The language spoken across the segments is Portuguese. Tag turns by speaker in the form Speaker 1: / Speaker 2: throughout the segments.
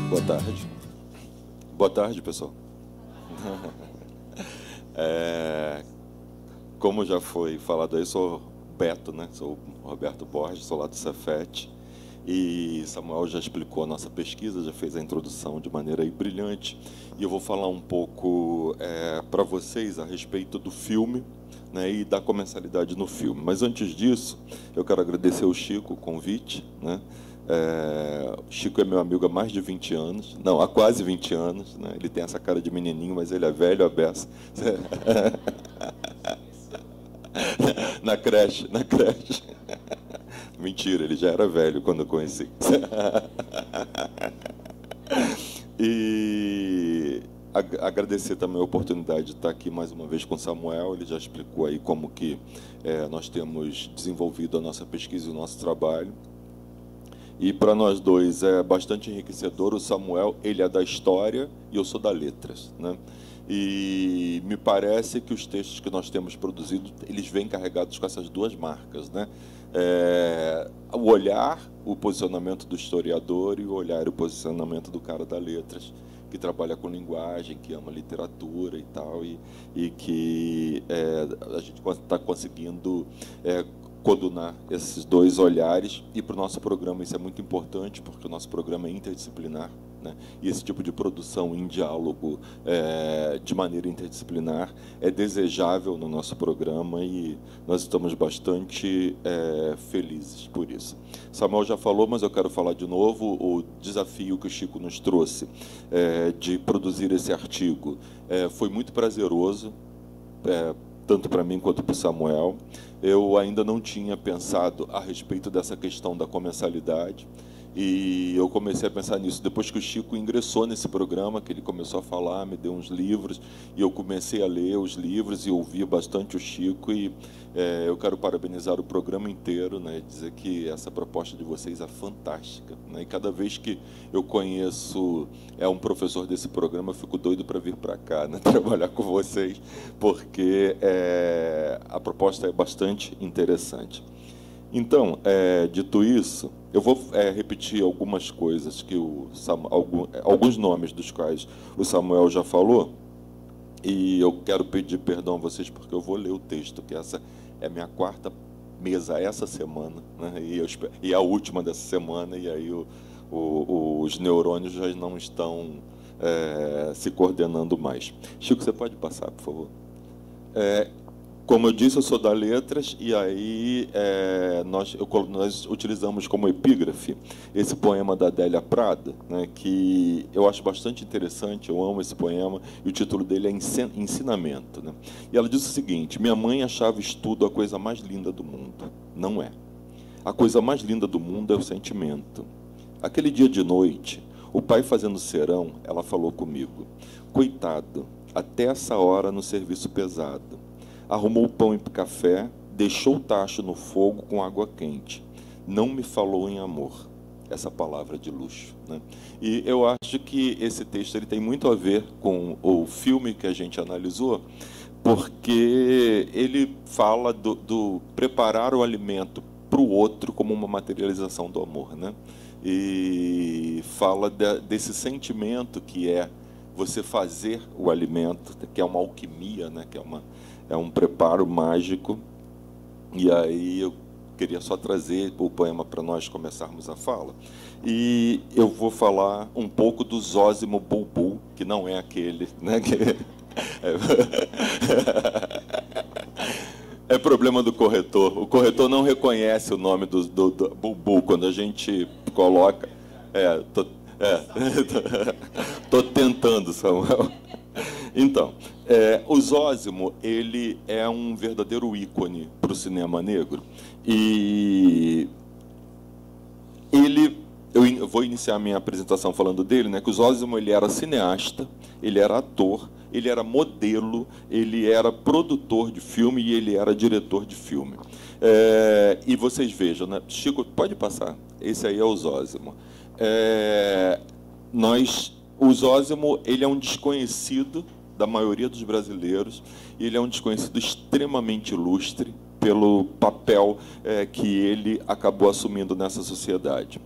Speaker 1: Boa tarde. Boa tarde, pessoal. Como já foi falado aí, sou Beto, né? Sou Roberto Borges, sou lá do Cefet. E Samuel já explicou a nossa pesquisa, já fez a introdução de maneira aí brilhante. E eu vou falar um pouco para vocês a respeito do filme, né, e da comercialidade no filme. Mas antes disso, eu quero agradecer ao Chico o convite, né? Chico é meu amigo há mais de 20 anos, não, há quase 20 anos, né? Ele tem essa cara de menininho, mas ele é velho, a beça. Na creche. Mentira, ele já era velho quando eu conheci. E agradecer também a oportunidade de estar aqui mais uma vez com o Samuel. Ele já explicou aí como que nós temos desenvolvido a nossa pesquisa e o nosso trabalho. E para nós dois é bastante enriquecedor. O Samuel, ele é da história e eu sou da letras, né? E me parece que os textos que nós temos produzido, eles vêm carregados com essas duas marcas, né? O olhar, o posicionamento do historiador, e o olhar e o posicionamento do cara da letras, que trabalha com linguagem, que ama literatura e tal, e que a gente está conseguindo coordenar esses dois olhares. E para o nosso programa isso é muito importante, porque o nosso programa é interdisciplinar, né? E esse tipo de produção em diálogo de maneira interdisciplinar é desejável no nosso programa, e nós estamos bastante felizes por isso. Samuel já falou, mas eu quero falar de novo. O desafio que o Chico nos trouxe de produzir esse artigo foi muito prazeroso, tanto para mim quanto para o Samuel. Eu ainda não tinha pensado a respeito dessa questão da comensalidade, e eu comecei a pensar nisso depois que o Chico ingressou nesse programa, que ele começou a falar, me deu uns livros, e eu comecei a ler os livros e ouvir bastante o Chico. E eu quero parabenizar o programa inteiro, né, dizer que essa proposta de vocês é fantástica, né, e cada vez que eu conheço um professor desse programa, eu fico doido para vir para cá, né, trabalhar com vocês, porque a proposta é bastante interessante. Então, dito isso, eu vou repetir algumas coisas que alguns nomes dos quais o Samuel já falou, e eu quero pedir perdão a vocês porque eu vou ler o texto, que essa é a minha quarta mesa essa semana, né, e a última dessa semana, e aí os neurônios já não estão se coordenando mais. Chico, você pode passar, por favor? Como eu disse, eu sou da letras, e aí nós utilizamos como epígrafe esse poema da Adélia Prada, né, que eu acho bastante interessante. Eu amo esse poema, e o título dele é Ensinamento, né? E ela diz o seguinte: minha mãe achava estudo a coisa mais linda do mundo. Não é. A coisa mais linda do mundo é o sentimento. Aquele dia de noite, o pai fazendo serão, ela falou comigo: coitado, até essa hora no serviço pesado. Arrumou o pão e café, deixou o tacho no fogo com água quente. Não me falou em amor. Essa palavra de luxo, né? E eu acho que esse texto ele tem muito a ver com o filme que a gente analisou, porque ele fala do preparar o alimento para o outro como uma materialização do amor, né? E fala desse sentimento que é você fazer o alimento, que é uma alquimia, né? Que é um preparo mágico. E aí eu queria só trazer o poema para nós começarmos a fala. E eu vou falar um pouco do Zósimo Bulbul, que não é aquele, né? É problema do corretor. O corretor não reconhece o nome do Bulbul quando a gente coloca. Tô tentando, Samuel. Então, o Zósimo, ele é um verdadeiro ícone para o cinema negro. E eu vou iniciar a minha apresentação falando dele, né? Que o Zósimo, ele era cineasta, ele era ator, ele era modelo, ele era produtor de filme e ele era diretor de filme. E vocês vejam, né? Chico, pode passar. Esse aí é o Zósimo. O Zósimo, ele é um desconhecido da maioria dos brasileiros, e ele é um desconhecido extremamente ilustre pelo papel que ele acabou assumindo nessa sociedade.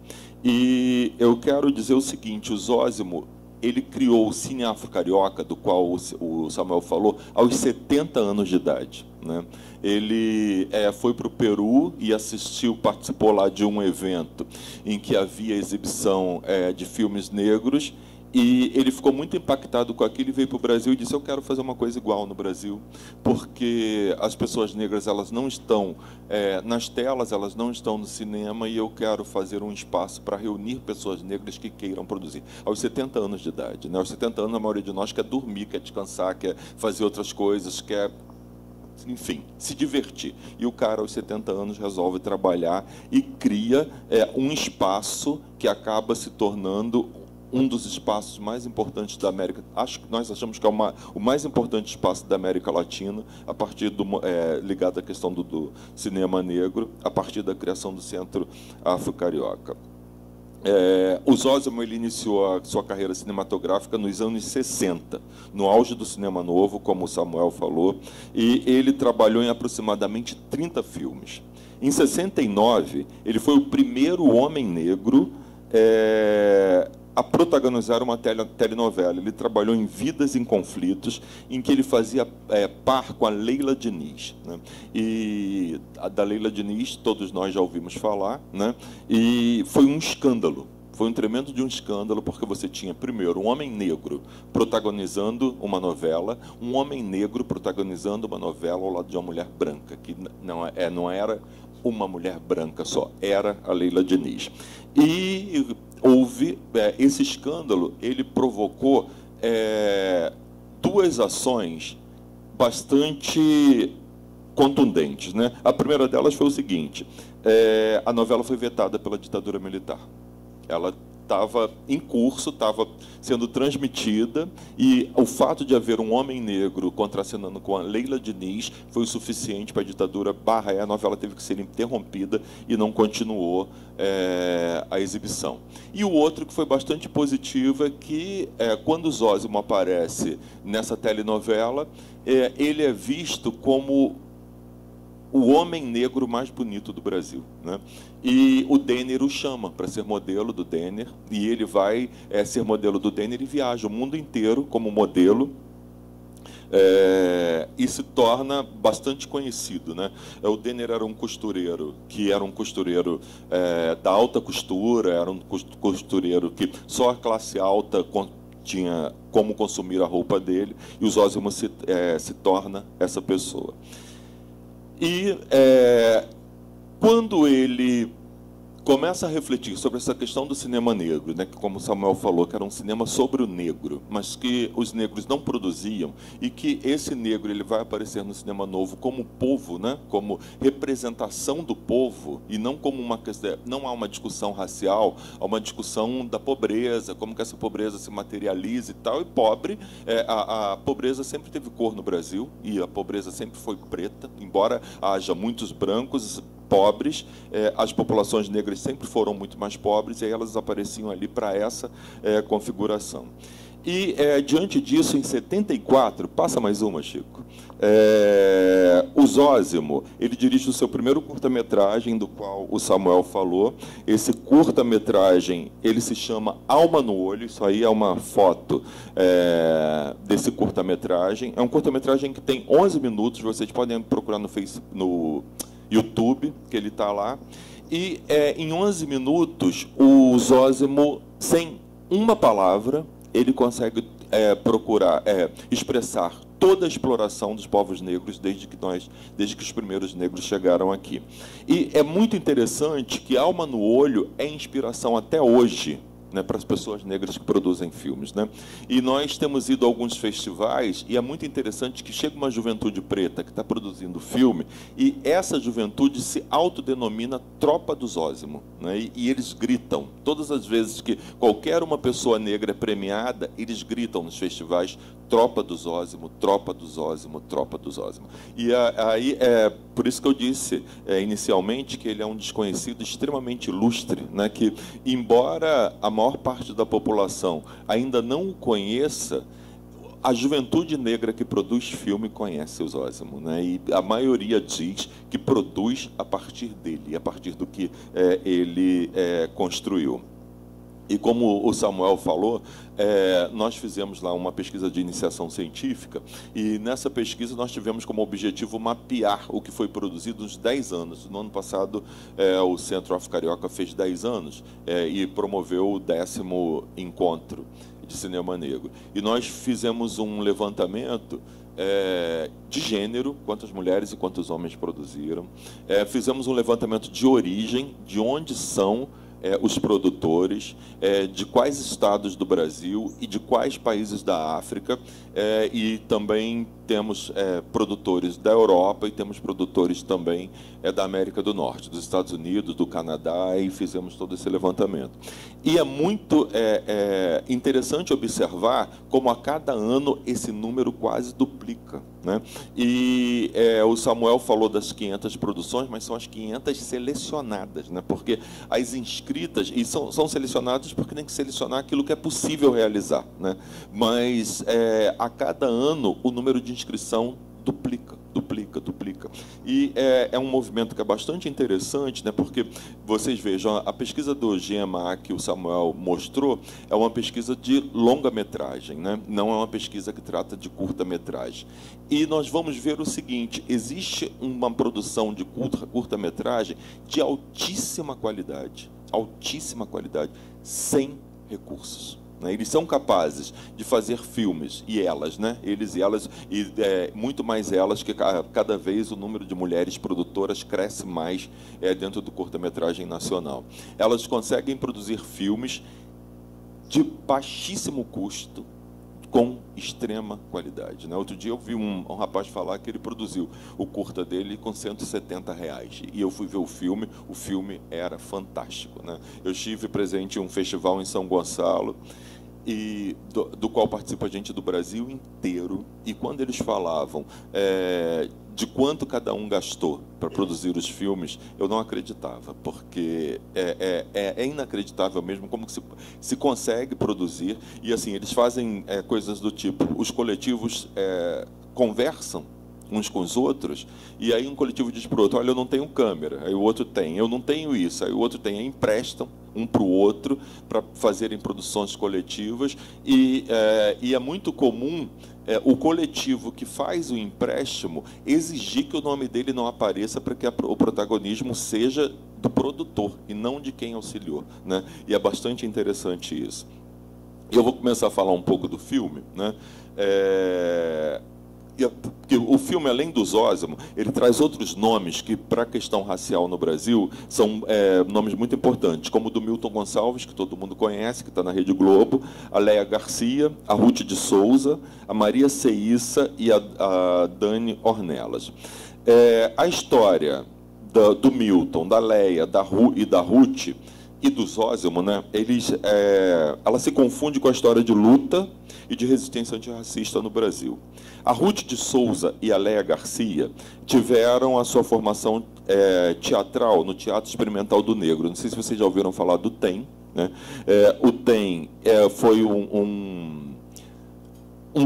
Speaker 1: E eu quero dizer o seguinte, o Zósimo, ele criou o Cine Afro-Carioca, do qual o Samuel falou, aos 70 anos de idade, né? Ele foi para o Peru e assistiu, participou lá de um evento em que havia exibição de filmes negros, e ele ficou muito impactado com aquilo e veio para o Brasil e disse: eu quero fazer uma coisa igual no Brasil, porque as pessoas negras, elas não estão nas telas, elas não estão no cinema, e eu quero fazer um espaço para reunir pessoas negras que queiram produzir. Aos 70 anos de idade, né? Aos 70 anos, a maioria de nós quer dormir, quer descansar, quer fazer outras coisas, quer, enfim, se divertir. E o cara, aos 70 anos, resolve trabalhar e cria um espaço que acaba se tornando um dos espaços mais importantes da América. Nós achamos que é o mais importante espaço da América Latina, a partir ligado à questão do cinema negro, a partir da criação do Centro Afro-Carioca. O Zósimo, ele iniciou a sua carreira cinematográfica nos anos 60, no auge do cinema novo, como o Samuel falou, e ele trabalhou em aproximadamente 30 filmes. Em 69, ele foi o primeiro homem negro a protagonizar uma telenovela. Ele trabalhou em Vidas em Conflitos, em que ele fazia par com a Leila Diniz, né? E a da Leila Diniz todos nós já ouvimos falar, né? E foi um escândalo. Foi um tremendo de um escândalo, porque você tinha, primeiro, um homem negro protagonizando uma novela, um homem negro protagonizando uma novela ao lado de uma mulher branca, que não era uma mulher branca só, era a Leila Diniz. E houve esse escândalo, ele provocou duas ações bastante contundentes, né? A primeira delas foi o seguinte: a novela foi vetada pela ditadura militar. Ela estava em curso, estava sendo transmitida, e o fato de haver um homem negro contracenando com a Leila Diniz foi o suficiente para a ditadura barrar. A novela teve que ser interrompida e não continuou a exibição. E o outro, que foi bastante positivo, é que quando o Zósimo aparece nessa telenovela, ele é visto como o homem negro mais bonito do Brasil, né? E o Denner o chama para ser modelo do Denner, e ele vai ser modelo do Denner e viaja o mundo inteiro como modelo, e se torna bastante conhecido, né? O Denner era um costureiro, da alta costura, era um costureiro que só a classe alta tinha como consumir a roupa dele, e o Zósimo se torna essa pessoa. E quando ele começa a refletir sobre essa questão do cinema negro, né, que, como Samuel falou, que era um cinema sobre o negro, mas que os negros não produziam, e que esse negro ele vai aparecer no cinema novo como povo, né, como representação do povo, e não como não há uma discussão racial, há uma discussão da pobreza, como que essa pobreza se materializa e tal. E pobre, a pobreza sempre teve cor no Brasil, e a pobreza sempre foi preta, embora haja muitos brancos pobres, as populações negras sempre foram muito mais pobres, e aí elas apareciam ali para essa configuração. E, diante disso, em 74, passa mais uma, Chico, o Zósimo, ele dirige o seu primeiro curta-metragem, do qual o Samuel falou. Esse curta-metragem, ele se chama Alma no Olho. Isso aí é uma foto desse curta-metragem. É um curta-metragem que tem 11 minutos, vocês podem procurar no YouTube, que ele está lá. E em 11 minutos, o Zósimo, sem uma palavra, ele consegue expressar toda a exploração dos povos negros desde que os primeiros negros chegaram aqui. E é muito interessante que Alma no Olho é inspiração até hoje, né, para as pessoas negras que produzem filmes, né? E nós temos ido a alguns festivais, e é muito interessante que chega uma juventude preta que está produzindo filme, e essa juventude se autodenomina Tropa do Zósimo, né? E eles gritam, todas as vezes que qualquer uma pessoa negra é premiada, eles gritam nos festivais: Tropa do Zósimo, Tropa do Zósimo, Tropa do Zósimo. E aí por isso que eu disse inicialmente que ele é um desconhecido extremamente ilustre, né? Que, embora a maior parte da população ainda não o conheça, a juventude negra que produz filme conhece o Zósimo, né? E a maioria diz que produz a partir dele, a partir do que ele construiu. E como o Samuel falou, nós fizemos lá uma pesquisa de iniciação científica, e nessa pesquisa nós tivemos como objetivo mapear o que foi produzido nos 10 anos. No ano passado, o Centro Afro Carioca fez 10 anos e promoveu o 10º encontro de cinema negro. E nós fizemos um levantamento de gênero, quantas mulheres e quantos homens produziram. Fizemos um levantamento de origem, de onde são os produtores, de quais estados do Brasil e de quais países da África, e também temos produtores da Europa e temos produtores também da América do Norte, dos Estados Unidos, do Canadá, e fizemos todo esse levantamento. E é muito interessante observar como a cada ano esse número quase duplica, né? E o Samuel falou das 500 produções, mas são as 500 selecionadas, né? Porque as inscritas, e são selecionadas porque tem que selecionar aquilo que é possível realizar, né? Mas a cada ano o número de inscrição duplica. E é um movimento que é bastante interessante, né? Porque vocês vejam, a pesquisa do GMA que o Samuel mostrou é uma pesquisa de longa-metragem, né? Não é uma pesquisa que trata de curta-metragem. E nós vamos ver o seguinte: existe uma produção de curta-metragem de altíssima qualidade, sem recursos. Eles são capazes de fazer filmes, e elas, né? Eles e elas, e muito mais elas, que cada vez o número de mulheres produtoras cresce mais dentro do curta-metragem nacional. Elas conseguem produzir filmes de baixíssimo custo, com extrema qualidade, né? Outro dia eu vi um rapaz falar que ele produziu o curta dele com R$170, e eu fui ver o filme era fantástico, né? Eu estive presente em um festival em São Gonçalo, e do qual participa gente do Brasil inteiro, e quando eles falavam de quanto cada um gastou para produzir os filmes, eu não acreditava, porque é inacreditável mesmo como que se consegue produzir. E assim, eles fazem coisas do tipo, os coletivos conversam uns com os outros, e aí um coletivo diz para o outro: olha, eu não tenho câmera, aí o outro tem, eu não tenho isso, aí o outro tem, aí emprestam um para o outro para fazerem produções coletivas, e é muito comum o coletivo que faz o empréstimo exigir que o nome dele não apareça, para que o protagonismo seja do produtor e não de quem auxiliou, né? E é bastante interessante isso. E eu vou começar a falar um pouco do filme, né? Porque o filme, além do Zósimo, ele traz outros nomes que, para a questão racial no Brasil, são nomes muito importantes, como o do Milton Gonçalves, que todo mundo conhece, que está na Rede Globo, a Léa Garcia, a Ruth de Souza, a Maria Ceissa e a Dani Ornelas. A história do Milton, da Léa e da Ruth e do Zósimo, né, ela se confunde com a história de luta e de resistência antirracista no Brasil. A Ruth de Souza e a Léa Garcia tiveram a sua formação teatral no Teatro Experimental do Negro. Não sei se vocês já ouviram falar do TEM, né? O TEM foi um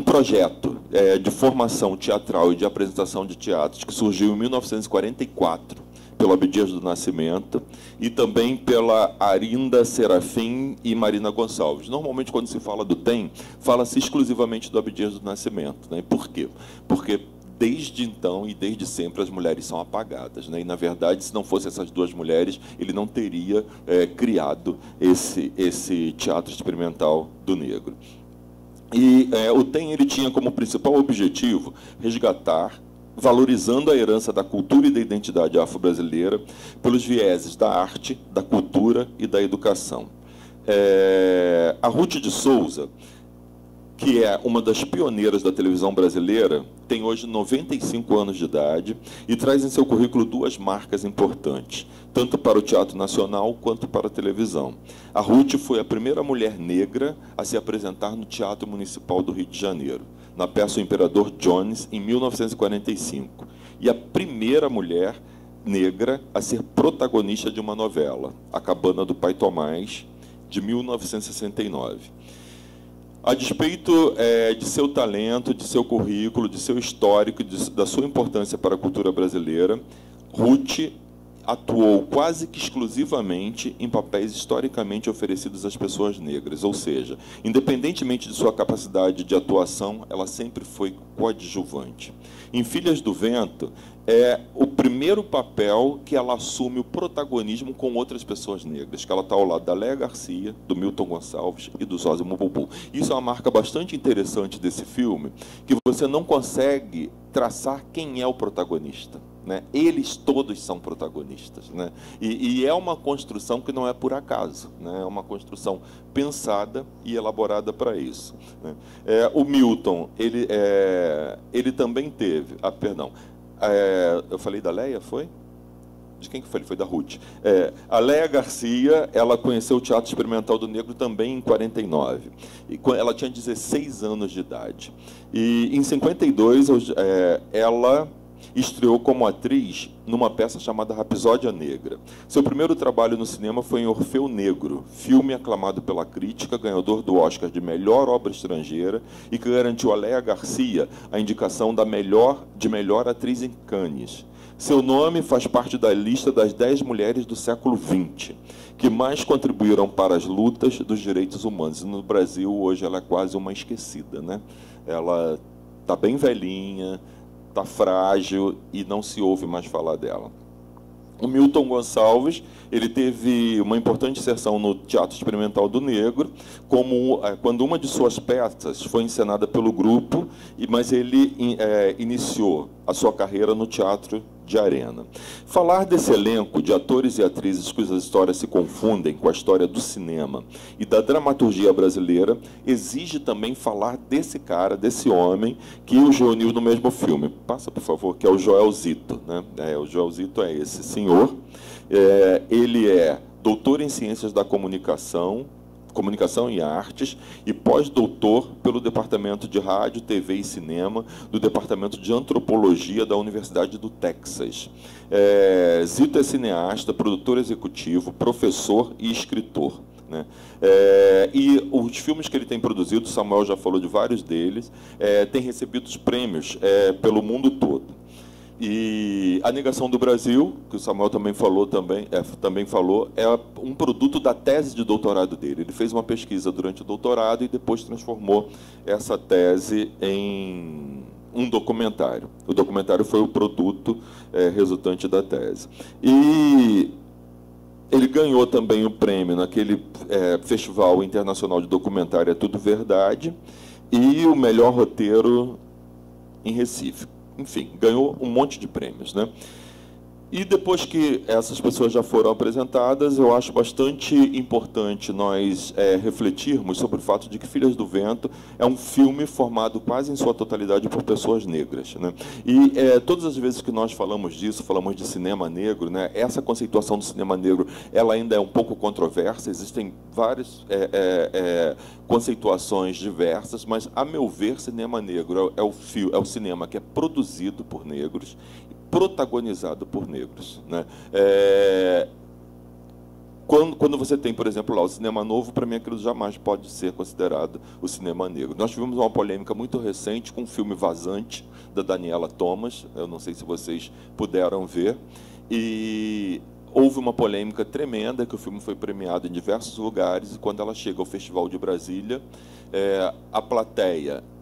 Speaker 1: projeto de formação teatral e de apresentação de teatros que surgiu em 1944, pelo Abdias do Nascimento, e também pela Arinda Serafim e Marina Gonçalves. Normalmente, quando se fala do TEM, fala-se exclusivamente do Abdias do Nascimento, né? Por quê? Porque desde então e desde sempre as mulheres são apagadas, né? E, na verdade, se não fossem essas duas mulheres, ele não teria criado esse teatro experimental do negro. E o TEM, ele tinha como principal objetivo resgatar, valorizando a herança da cultura e da identidade afro-brasileira pelos vieses da arte, da cultura e da educação. A Ruth de Souza, que é uma das pioneiras da televisão brasileira, tem hoje 95 anos de idade e traz em seu currículo duas marcas importantes, tanto para o Teatro Nacional quanto para a televisão. A Ruth foi a primeira mulher negra a se apresentar no Teatro Municipal do Rio de Janeiro, na peça O Imperador Jones, em 1945, e a primeira mulher negra a ser protagonista de uma novela, A Cabana do Pai Tomás, de 1969. A despeito de seu talento, de seu currículo, de seu histórico, da sua importância para a cultura brasileira, Ruth atuou quase que exclusivamente em papéis historicamente oferecidos às pessoas negras, ou seja, independentemente de sua capacidade de atuação, ela sempre foi coadjuvante. Em Filhas do Vento, é o primeiro papel que ela assume o protagonismo com outras pessoas negras, que ela está ao lado da Léa Garcia, do Milton Gonçalves e do Zósimo Bubu. Isso é uma marca bastante interessante desse filme, que você não consegue traçar quem é o protagonista, né? Eles todos são protagonistas, né? E é uma construção que não é por acaso, né? É uma construção pensada e elaborada para isso, né? O Milton, ele também teve... perdão. Eu falei da Léa, foi? De quem que foi? Foi da Ruth. A Léa Garcia, ela conheceu o Teatro Experimental do Negro também em 49. E ela tinha 16 anos de idade. E em 52, ela estreou como atriz numa peça chamada Rapsódia Negra. Seu primeiro trabalho no cinema foi em Orfeu Negro, filme aclamado pela crítica, ganhador do Oscar de melhor obra estrangeira e que garantiu a Léa Garcia a indicação de melhor atriz em Cannes. Seu nome faz parte da lista das 10 mulheres do século XX, que mais contribuíram para as lutas dos direitos humanos. No Brasil, hoje, ela é quase uma esquecida, né? Ela está bem velhinha, está frágil e não se ouve mais falar dela. O Milton Gonçalves, ele teve uma importante inserção no Teatro Experimental do Negro, quando uma de suas peças foi encenada pelo grupo, mas ele iniciou a sua carreira no Teatro de Arena. Falar desse elenco de atores e atrizes cujas histórias se confundem com a história do cinema e da dramaturgia brasileira exige também falar desse cara, desse homem que os reuniu no mesmo filme. Passa, por favor, que é o Joel Zito, né? O Joel Zito é esse senhor. Ele é doutor em Ciências da Comunicação e Artes e pós-doutor pelo Departamento de Rádio, TV e Cinema do Departamento de Antropologia da Universidade do Texas. Zito é cineasta, produtor executivo, professor e escritor, né? E os filmes que ele tem produzido, Samuel já falou de vários deles, têm recebido prêmios pelo mundo todo. E A Negação do Brasil, que o Samuel também falou, é um produto da tese de doutorado dele. Ele fez uma pesquisa durante o doutorado e depois transformou essa tese em um documentário. O documentário foi o produto resultante da tese. E ele ganhou também o prêmio naquele Festival Internacional de Documentário É Tudo Verdade e o melhor roteiro em Recife. Enfim, ganhou um monte de prêmios, né? E depois que essas pessoas já foram apresentadas, eu acho bastante importante nós refletirmos sobre o fato de que Filhas do Vento é um filme formado quase em sua totalidade por pessoas negras, né? E todas as vezes que nós falamos disso, falamos de cinema negro, né? Essa conceituação do cinema negro, ela ainda é um pouco controversa, existem várias conceituações diversas, mas, a meu ver, cinema negro é o cinema que é produzido por negros, protagonizado por negros, né? Quando você tem, por exemplo, lá o cinema novo, para mim aquilo jamais pode ser considerado o cinema negro. Nós tivemos uma polêmica muito recente com o filme Vazante, da Daniela Thomas, eu não sei se vocês puderam ver, e houve uma polêmica tremenda, que o filme foi premiado em diversos lugares, e quando ela chega ao Festival de Brasília,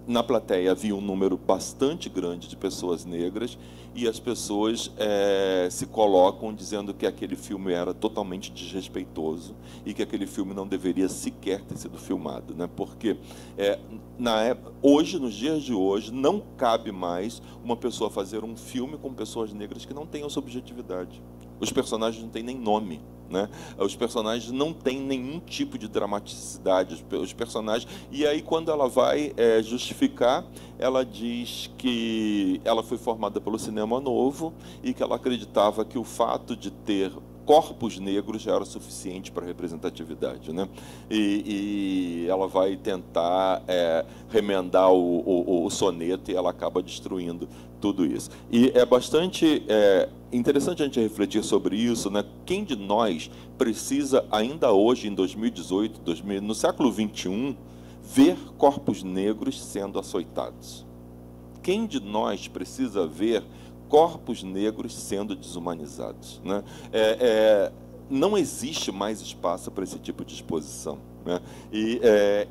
Speaker 1: na plateia havia um número bastante grande de pessoas negras e as pessoas se colocam dizendo que aquele filme era totalmente desrespeitoso e que aquele filme não deveria sequer ter sido filmado, né? Porque hoje, nos dias de hoje, não cabe mais uma pessoa fazer um filme com pessoas negras que não tenham subjetividade. Os personagens não têm nem nome, né? Os personagens não têm nenhum tipo de dramaticidade. Os personagens... E aí, quando ela vai justificar, ela diz que ela foi formada pelo cinema novo e que ela acreditava que o fato de ter corpos negros já era suficiente para representatividade, né? E ela vai tentar remendar o soneto e ela acaba destruindo tudo isso. E é bastante interessante a gente refletir sobre isso, né? Quem de nós precisa, ainda hoje, em 2018, no século XXI, ver corpos negros sendo açoitados? Quem de nós precisa ver corpos negros sendo desumanizados, né? Não existe mais espaço para esse tipo de exposição, né? E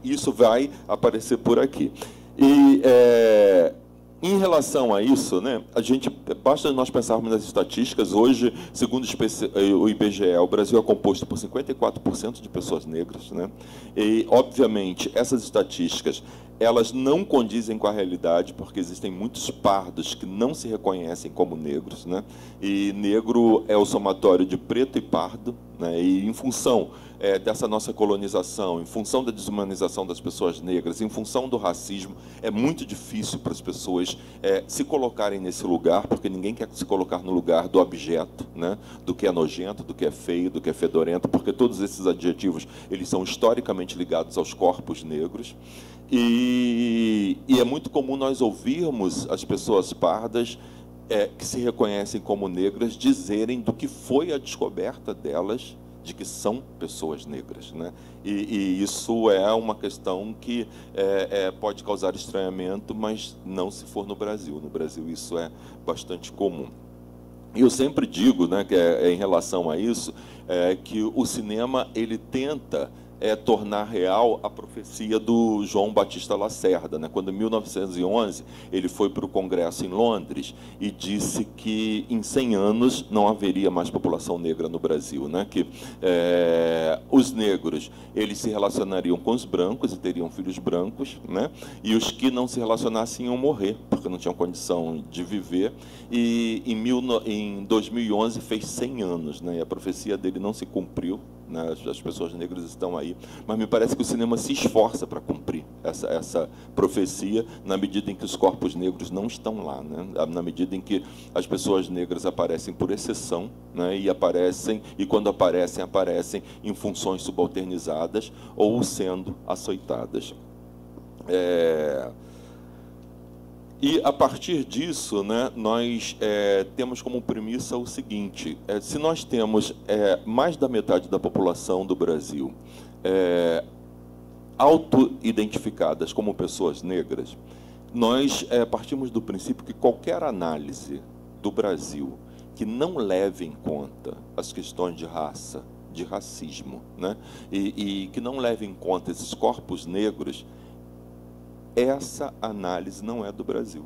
Speaker 1: isso vai aparecer por aqui. E em relação a isso, né, basta nós pensarmos nas estatísticas. Hoje, segundo o IBGE, o Brasil é composto por 54% de pessoas negras, né? E, obviamente, essas estatísticas elas não condizem com a realidade, porque existem muitos pardos que não se reconhecem como negros, né? E negro é o somatório de preto e pardo, né? E em função dessa nossa colonização, em função da desumanização das pessoas negras, em função do racismo, é muito difícil para as pessoas se colocarem nesse lugar, porque ninguém quer se colocar no lugar do objeto, né? Do que é nojento, do que é feio, do que é fedorento, porque todos esses adjetivos eles são historicamente ligados aos corpos negros. E é muito comum nós ouvirmos as pessoas pardas que se reconhecem como negras dizerem do que foi a descoberta delas de que são pessoas negras, né? E isso é uma questão que pode causar estranhamento, mas não se for no Brasil. No Brasil isso é bastante comum. E eu sempre digo, né, que em relação a isso, que o cinema ele tenta tornar real a profecia do João Batista Lacerda, né? Quando, em 1911, ele foi para o Congresso em Londres e disse que, em 100 anos, não haveria mais população negra no Brasil, né? Que os negros eles se relacionariam com os brancos e teriam filhos brancos, né? E os que não se relacionassem iam morrer, porque não tinham condição de viver. E, em 2011, fez 100 anos, né? E a profecia dele não se cumpriu, né? As pessoas negras estão aí, mas me parece que o cinema se esforça para cumprir essa profecia, na medida em que os corpos negros não estão lá, né? Na medida em que as pessoas negras aparecem por exceção, né? E quando aparecem em funções subalternizadas ou sendo açoitadas. E, a partir disso, né, nós temos como premissa o seguinte: se nós temos mais da metade da população do Brasil auto-identificadas como pessoas negras, nós partimos do princípio que qualquer análise do Brasil que não leve em conta as questões de raça, de racismo, né, e que não leve em conta esses corpos negros, essa análise não é do Brasil,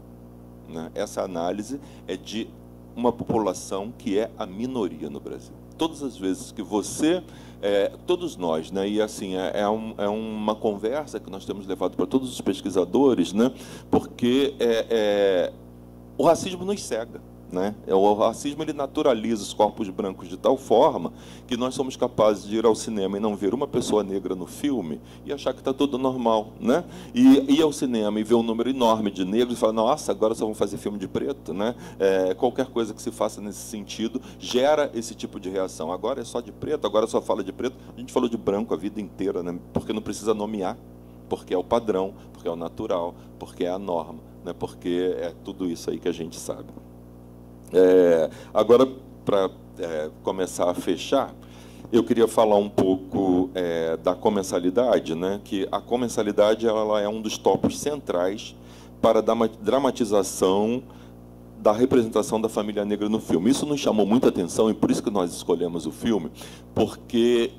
Speaker 1: né? Essa análise é de uma população que é a minoria no Brasil. Todas as vezes que você, todos nós, né? E assim é uma conversa que nós temos levado para todos os pesquisadores, né? Porque o racismo nos cega, né? O racismo ele naturaliza os corpos brancos de tal forma que nós somos capazes de ir ao cinema e não ver uma pessoa negra no filme e achar que está tudo normal, né? E ir ao cinema e ver um número enorme de negros e falar: nossa, agora só vão fazer filme de preto, né? Qualquer coisa que se faça nesse sentido gera esse tipo de reação. Agora é só de preto, agora só fala de preto. A gente falou de branco a vida inteira, né? Porque não precisa nomear, porque é o padrão, porque é o natural, porque é a norma, né? Porque é tudo isso aí que a gente sabe. Agora, para começar a fechar, eu queria falar um pouco da comensalidade, né? Que a comensalidade ela é um dos tópicos centrais para a dramatização da representação da família negra no filme. Isso nos chamou muita atenção e por isso que nós escolhemos o filme, porque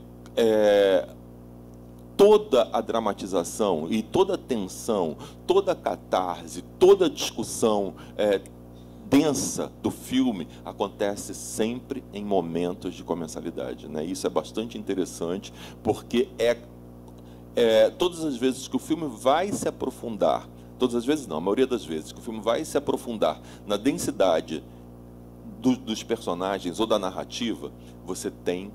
Speaker 1: toda a dramatização e toda a tensão, toda a catarse, toda a discussão densa do filme acontece sempre em momentos de comensalidade, né? Isso é bastante interessante, porque todas as vezes que o filme vai se aprofundar, todas as vezes não, a maioria das vezes que o filme vai se aprofundar na densidade dos personagens ou da narrativa, você tem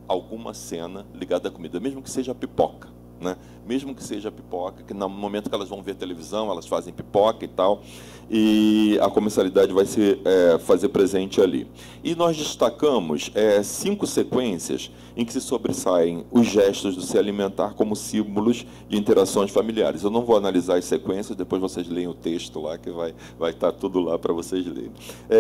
Speaker 1: alguma cena ligada à comida, mesmo que seja a pipoca, né? Mesmo que seja a pipoca, que no momento que elas vão ver televisão, elas fazem pipoca e tal, e a comensalidade vai se fazer presente ali. E nós destacamos 5 sequências em que se sobressaem os gestos do se alimentar como símbolos de interações familiares. Eu não vou analisar as sequências, depois vocês leem o texto lá, que vai estar tudo lá para vocês lerem.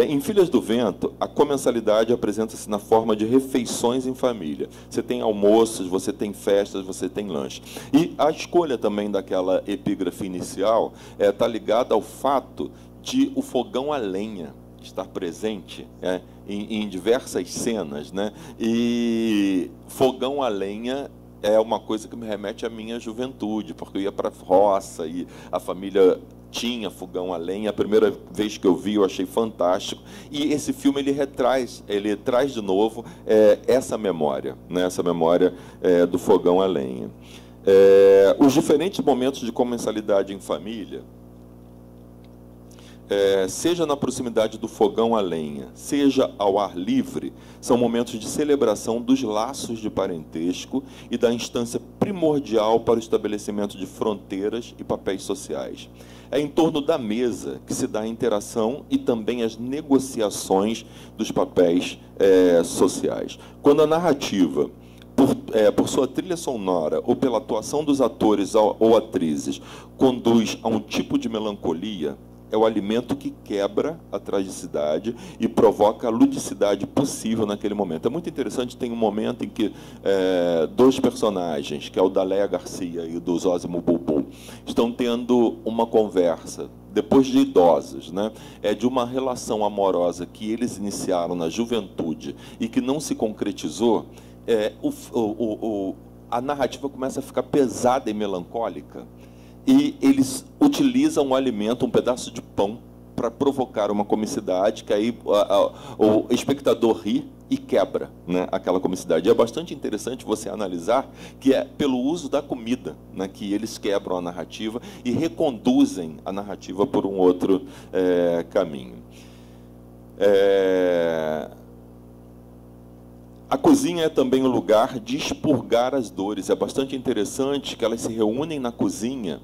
Speaker 1: Em Filhas do Vento, a comensalidade apresenta-se na forma de refeições em família. Você tem almoços, você tem festas, você tem lanche. E a escolha também daquela epígrafe inicial está ligada ao fato de o fogão a lenha estar presente em diversas cenas, né? E fogão a lenha é uma coisa que me remete à minha juventude, porque eu ia para a roça e a família tinha fogão a lenha. A primeira vez que eu vi, eu achei fantástico. E esse filme ele traz de novo essa memória, né? Essa memória do fogão a lenha. Os diferentes momentos de comensalidade em família, seja na proximidade do fogão a lenha, seja ao ar livre, são momentos de celebração dos laços de parentesco e da instância primordial para o estabelecimento de fronteiras e papéis sociais. É em torno da mesa que se dá a interação e também as negociações dos papéis sociais. Quando a narrativa, por sua trilha sonora ou pela atuação dos atores ou atrizes, conduz a um tipo de melancolia, é o alimento que quebra a tragicidade e provoca a ludicidade possível naquele momento. É muito interessante, tem um momento em que dois personagens, que é o da Léa Garcia e o do Zósimo Bulbul, estão tendo uma conversa, depois de idosos, né? De uma relação amorosa que eles iniciaram na juventude e que não se concretizou. A narrativa começa a ficar pesada e melancólica, e eles utilizam o alimento, um pedaço de pão, para provocar uma comicidade, que aí o espectador ri e quebra, né, aquela comicidade. E é bastante interessante você analisar que é pelo uso da comida, né, que eles quebram a narrativa e reconduzem a narrativa por um outro caminho. A cozinha é também um lugar de expurgar as dores. É bastante interessante que elas se reúnem na cozinha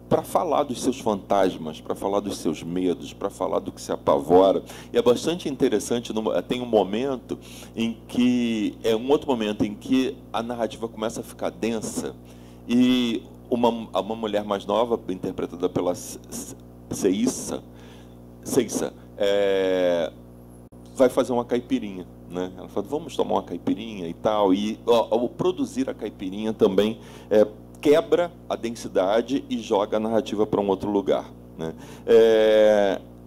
Speaker 1: para falar dos seus fantasmas, para falar dos seus medos, para falar do que se apavora. E é bastante interessante, tem um momento em que, um outro momento em que a narrativa começa a ficar densa e uma mulher mais nova, interpretada pela Ceissa, vai fazer uma caipirinha, né? Ela fala, vamos tomar uma caipirinha e tal. E ao produzir a caipirinha também quebra a densidade e joga a narrativa para um outro lugar, né?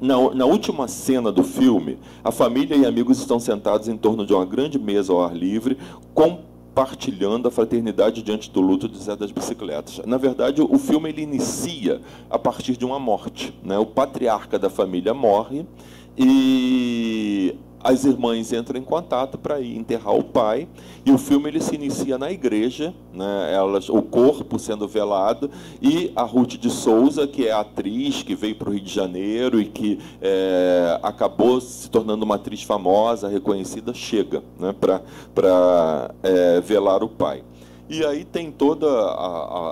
Speaker 1: Na última cena do filme, a família e amigos estão sentados em torno de uma grande mesa ao ar livre, compartilhando a fraternidade diante do luto de Zé das Bicicletas. Na verdade, o filme ele inicia a partir de uma morte, né? O patriarca da família morre e as irmãs entram em contato para ir enterrar o pai, e o filme ele se inicia na igreja, né, o corpo sendo velado, e a Ruth de Souza, que é a atriz que veio para o Rio de Janeiro e que acabou se tornando uma atriz famosa, reconhecida, chega, né, para velar o pai. E aí tem todas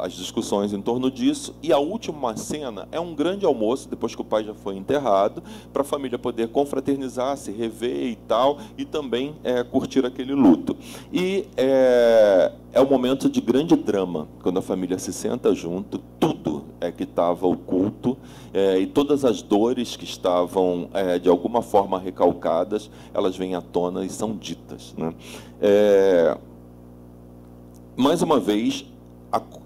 Speaker 1: as discussões em torno disso. E a última cena é um grande almoço, depois que o pai já foi enterrado, para a família poder confraternizar, se rever e tal, e também curtir aquele luto. E é um momento de grande drama, quando a família se senta junto, tudo que estava oculto, e todas as dores que estavam, de alguma forma, recalcadas, elas vêm à tona e são ditas, né? Mais uma vez,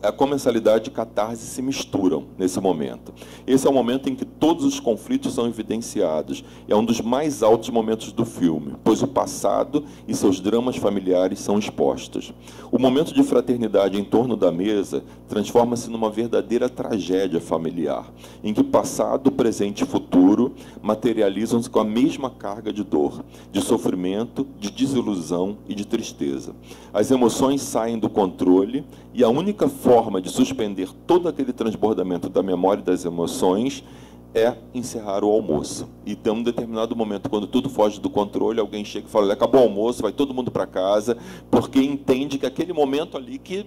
Speaker 1: a comensalidade e catarse se misturam nesse momento. Esse é o momento em que todos os conflitos são evidenciados. É um dos mais altos momentos do filme, pois o passado e seus dramas familiares são expostos. O momento de fraternidade em torno da mesa transforma-se numa verdadeira tragédia familiar, em que passado, presente e futuro materializam-se com a mesma carga de dor, de sofrimento, de desilusão e de tristeza. As emoções saem do controle e a única forma de suspender todo aquele transbordamento da memória e das emoções é encerrar o almoço. E tem um determinado momento, quando tudo foge do controle, alguém chega e fala, acabou o almoço, vai todo mundo para casa, porque entende que aquele momento ali que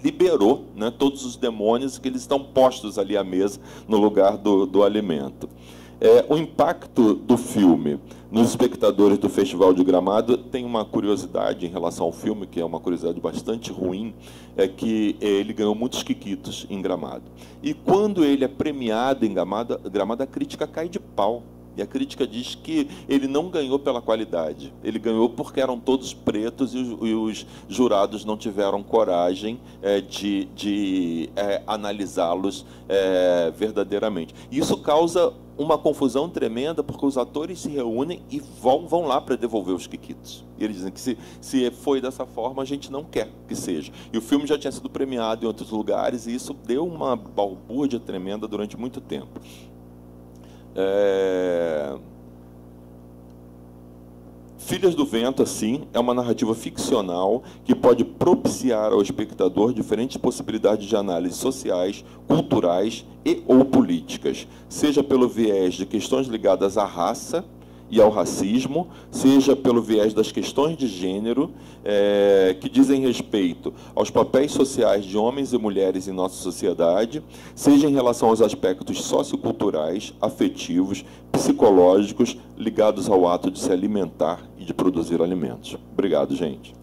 Speaker 1: liberou, né, todos os demônios, que eles estão postos ali à mesa, no lugar do alimento. O impacto do filme nos espectadores do Festival de Gramado tem uma curiosidade em relação ao filme, que é uma curiosidade bastante ruim, é que ele ganhou muitos quiquitos em Gramado. E quando ele é premiado em Gramado, a crítica cai de pau. E a crítica diz que ele não ganhou pela qualidade, ele ganhou porque eram todos pretos e os jurados não tiveram coragem de analisá-los verdadeiramente. Isso causa uma confusão tremenda, porque os atores se reúnem e vão lá para devolver os quiquitos. E eles dizem que se foi dessa forma, a gente não quer que seja. E o filme já tinha sido premiado em outros lugares, e isso deu uma balbúrdia tremenda durante muito tempo. Filhas do Vento, assim, é uma narrativa ficcional que pode propiciar ao espectador diferentes possibilidades de análise sociais, culturais e ou políticas, seja pelo viés de questões ligadas à raça e ao racismo, seja pelo viés das questões de gênero, que dizem respeito aos papéis sociais de homens e mulheres em nossa sociedade, seja em relação aos aspectos socioculturais, afetivos, psicológicos, ligados ao ato de se alimentar e de produzir alimentos. Obrigado, gente.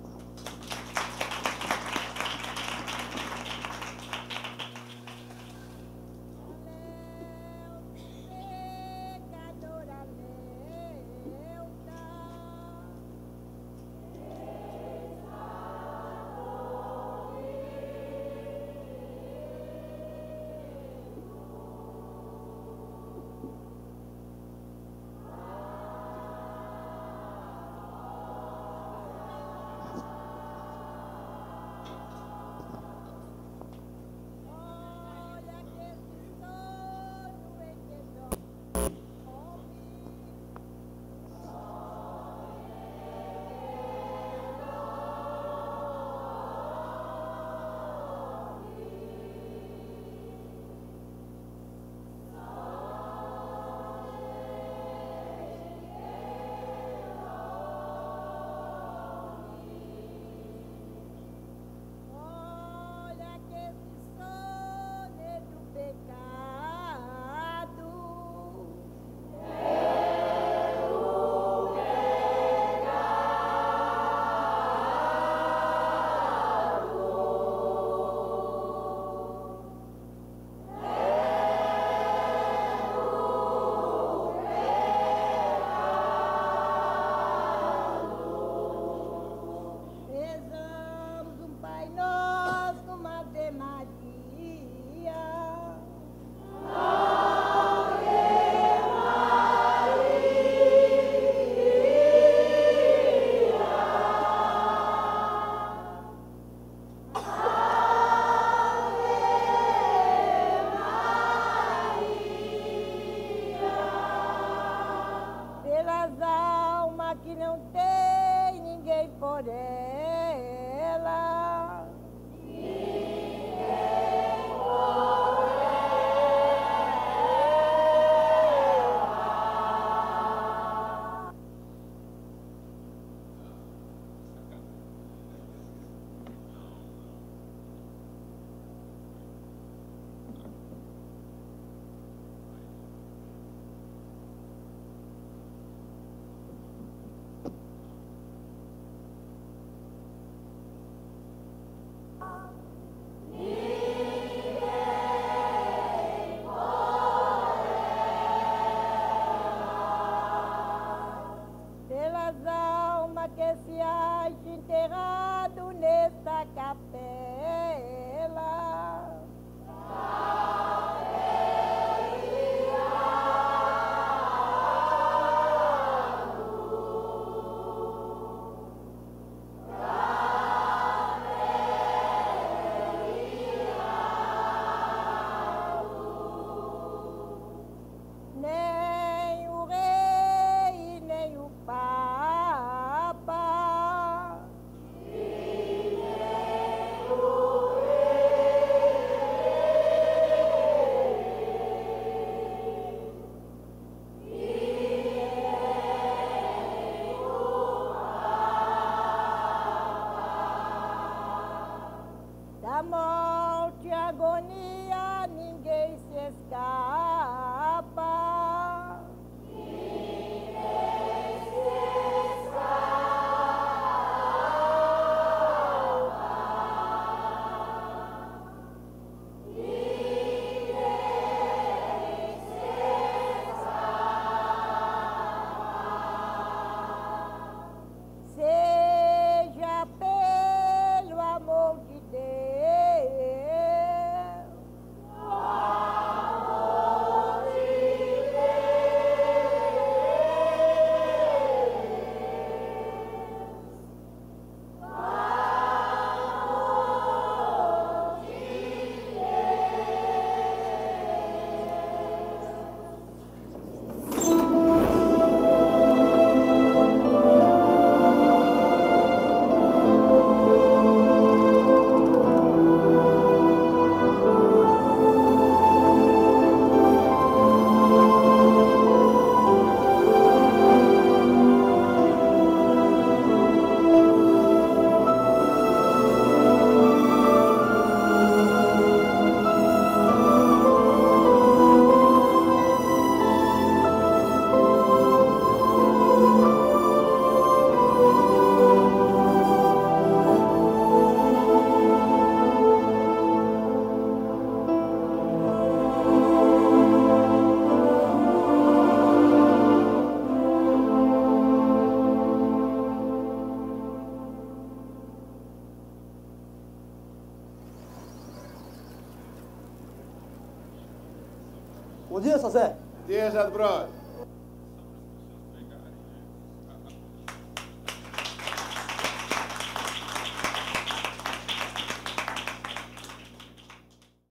Speaker 2: Bom dia, Sazé.
Speaker 3: Bom dia, Zé do Brother.